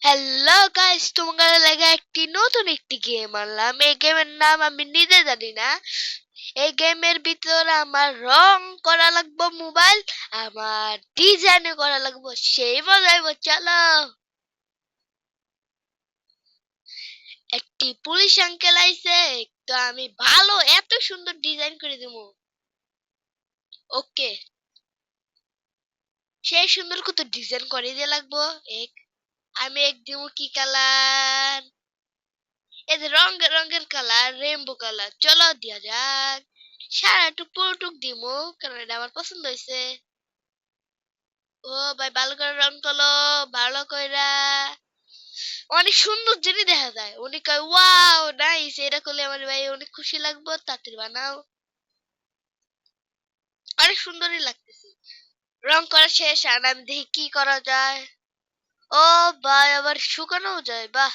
Hello guys, তোমাদের লাগে নতুন একটি গেম আনলাম। এই গেমের নাম আমি নিজে জানি না। এই গেমের ভিতরে আমার রং করা লাগবে মোবাইল, আমার ডিজাইন করা লাগবে, সেই মজাই চলো। একটি পুলিশ আঙ্কেল আইছে, তো আমি ভালো এত সুন্দর ডিজাইন করে দেবো। ওকে, সেই সুন্দর কত ডিজাইন করে দিয়ে লাগবো। এক আমি এক দিব কি কালার, এই যে রঙের রঙের কালার, রেইনবো কালার। চলো দিয়া যাক। সারা টুক পুরোটুক দিমু, কারণ এটা আমার পছন্দ হয়েছে। ও ভাই, ভালো করে রং করলো, ভালো কইরা। অনেক সুন্দর জিনিস দেখা যায়। উনি কয় ওয়াও নাইস, এটা করলে আমার ভাই অনেক খুশি লাগবে, তাড়াতাড়ি বানাও। অনেক সুন্দরই লাগতেছে। রং করা শেষ, আর আমি দেখি কি করা যায়। ও ভাই, আবার শুকানো যায়, বাহ,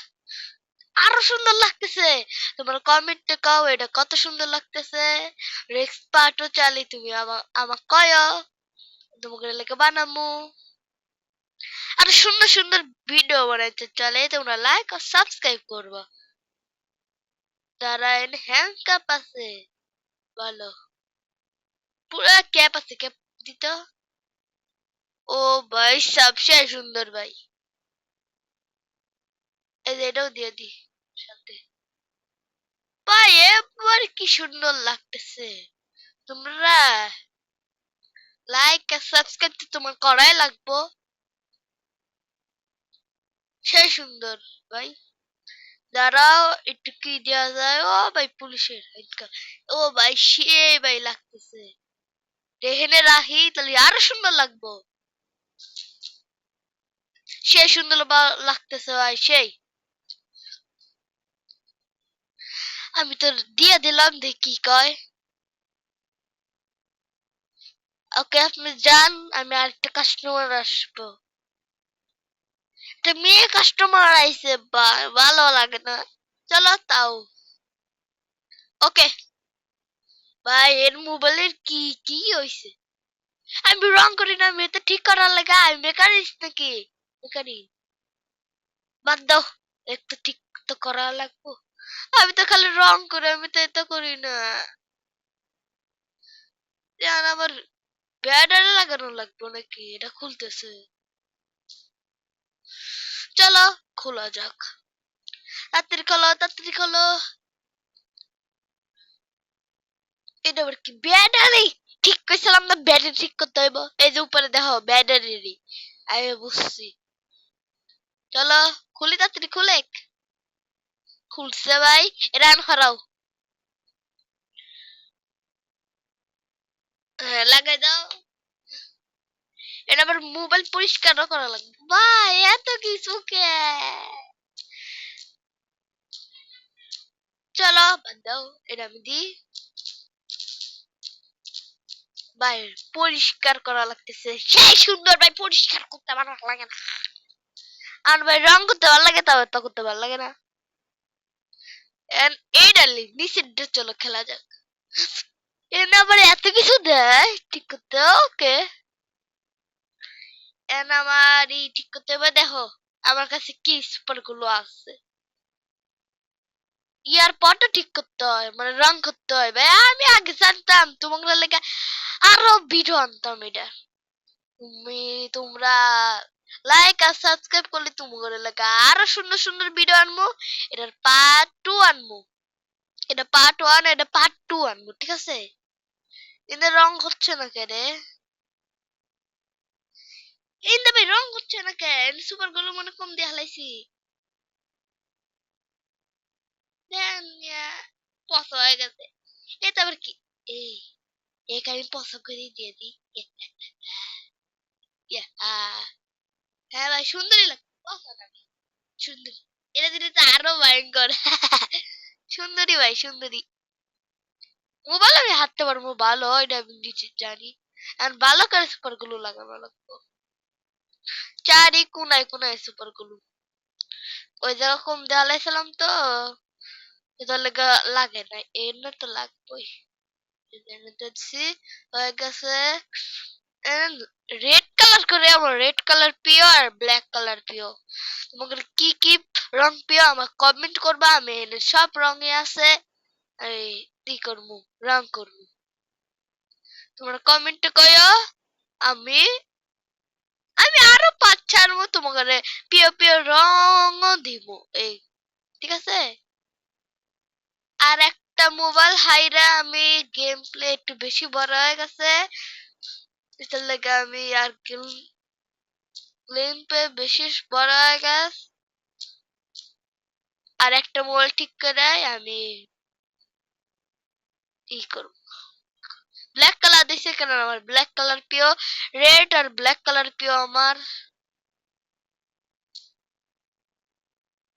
আরো সুন্দর লাগতেছে। তোমার কমেন্টে কও এটা কত সুন্দর লাগতেছে। রেক্স পার্টও চালি, তুমি আমাক কয়ো, তোমাকে লেগে বানামু। আর সুন্দর সুন্দর ভিডিও বানাইতে চলে, তোমরা লাইক আর সাবস্ক্রাইব করবো। তারা এন হ্যান্ড কাপ আছে, বলো পুরা ক্যাপ আছে, ক্যাপ দিত। ও ভাই, সবচেয়ে সুন্দর ভাই। এই যে এটাও দিয়ে দি সাথে। ভাই এবার কি সুন্দর লাগতেছে। তোমরা লাইক আর সাবস্ক্রাইব তো তোমার করাই লাগবো। সেই সুন্দর ভাই। দাঁড়াও, একটু কি দেওয়া যায়। ও ভাই, পুলিশের হেডকা। ও ভাই, সে ভাই লাগতেছে। রেহেনে রাহি তাহলে আরো সুন্দর লাগবো। সেই সুন্দর লাগতেছে ভাই, সেই। আমি তো দিয়ে দিলাম, দেখি কি কয়। ওকে, আপনি যান, আমি আরেকটা কাস্টমার আসবো। একটা মেয়ে কাস্টমার আইছে, ভালো লাগে না। চলো তাও। ওকে ভাই, এর মোবাইলের কি কি হইছে? আমি রং করি না, আমি তো ঠিক করার লাগে। আমি মেকানিক নাকি? মেকানিক বাদ দাও, একটু ঠিক তো করা লাগবো। আমি তো খালি রং করি, আমি তো এটা করি না। জান, আমার ব্যাটারি লাগানো লাগবে নাকি? এটা খুলতেছে। চলো খোলা যাক। তাড়াতাড়ি খোলো, তাড়াতাড়ি খোলো। এটা আবার কি ব্যাটারি? ঠিক কইছিলাম না ব্যাটারি ঠিক করতে হইব। এই যে উপরে দেখো ব্যাটারি। আমি বুঝছি। চলো খুলি, তাড়াতাড়ি খুলে। খুলছে ভাই, এটা আন হারাও। হ্যাঁ, লাগাই দাও। এটা আবার মোবাইল পরিষ্কার করা লাগবে। ভাই এত কিছু কে? চলো বাদ দাও, এটা আমি দিই। ভাই পরিষ্কার করা লাগতেছে, সেই সুন্দর ভাই, পরিষ্কার করতে ভালো লাগে না। আর ভাই রং করতে ভালো লাগে, তবে তো করতে ভালো লাগে না। এই ডার্লিং, নিচের দিয়ে চলো খেলা যাক। এনে আবার এত কিছু দেয় ঠিক করতে। ওকে, এন আমার এই ঠিক করতে হবে। দেখো আমার কাছে কি সুপার গুলো আছে। ইয়ার পরটা ঠিক করতে হয়, মানে রং করতে হয়। ভাই আমি আগে জানতাম তোমার লেগে আরো ভিডিও আনতাম এটা। তোমরা লাইক আর সাবস্ক্রাইব করলে তোমার লেগে আরো সুন্দর সুন্দর ভিডিও আনবো। এটার পার্ট 2 আনবো। এটা পার্ট 1, এটা পার্ট 2 আনবো, ঠিক আছে? কিন্তু রং হচ্ছে না কেন রে? এই ভাই রং হচ্ছে না কেন? সুপার গুলো মনে কম দিয়ে হালাইছি। দেন পচা হয়ে গেছে। এটা আবার কি? এই এক আমি পছন্দ করে দিয়ে দিই। হ্যাঁ ভাই, সুন্দরই লাগে। পছন্দ না, সুন্দরী। এটা দিলে তো আরো ভয়ঙ্কর। সুন্দরী ভাই, সুন্দরী। মোবাইল আমি হাঁটতে পারবো ভালো, এটা আমি নিচে জানি। আর ভালো করে সুপার গুলো লাগানো লাগবো। চারি কোনায় কোনায় সুপার গুলো। ওই যেরকম দেওয়ালাইছিলাম তো, এটা লাগে না, এর না তো লাগবেই। এনে দিচ্ছি, হয়ে গেছে। রেড কালার করে আমার রেড কালার প্রিয় আর ব্ল্যাক কালার প্রিয়। তোমাদের কি কি রং প্রিয় আমার কমেন্ট করবা, আমি এনে সব রঙে আছে এই কি করবো রং করবো। তোমরা কমেন্টে কইও, আমি আমি আরো ৫-৬ মতো তোমাদের প্রিয় প্রিয় রঙও দিব এই, ঠিক আছে। আর একটা মোবাইল হাইরা আমি গেম প্লে একটু বেশি বড় হয়ে গেছে, এটার লাগে আমি আর গেম প্লে বেশি বড় হয়ে গেছে। আর একটা মোবাইল ঠিক করে আমি ই করব। ব্ল্যাক কালার দিছে কেন, আমার ব্ল্যাক কালার প্রিয়, রেড আর ব্ল্যাক কালার প্রিয় আমার।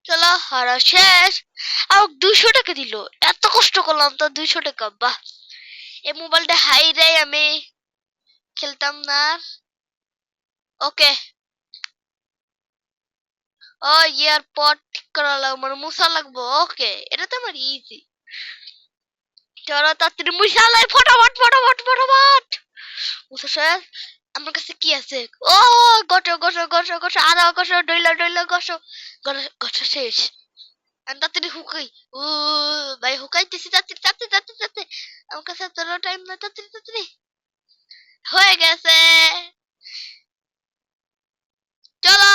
চলো হারা শেষ। আমাকে 200 টাকা দিল, এত কষ্ট করলাম তো 200 টাকা, বাহ। এই মোবাইলটা হাইরাই আমি খেলতাম না। ওকে, ও ইয়ার পর ঠিক করা লাগবে, মানে মুছা লাগবো। ওকে, এটা তো আমার ইজি। চলো তাড়াতাড়ি মুছা লাই, ফটাফট ফটাফট ফটাফট মুছা শেষ। আমার কাছে কি আছে, ও গসো গসো গসো গসো আরো গসো, ডইলা ডইলা গসো, গসা শেষ। আমি তাড়াতাড়ি হুকাই, ও ভাই হুকাইতেছি, তাড়াতাড়ি তাড়াতাড়ি তাড়াতাড়ি তাড়াতাড়ি, আমার কাছে এত টাইম না, তাড়াতাড়ি তাড়াতাড়ি হয়ে গেছে। চলো,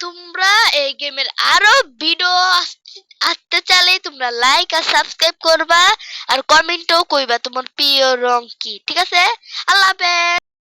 তোমরা এই গেমের আরো ভিডিও আসতে চাইলে তোমরা লাইক আর সাবস্ক্রাইব করবা, আর কমেন্টও কইবা তোমার প্রিয় রং কি, ঠিক আছে। আল্লাহ হাফেজ।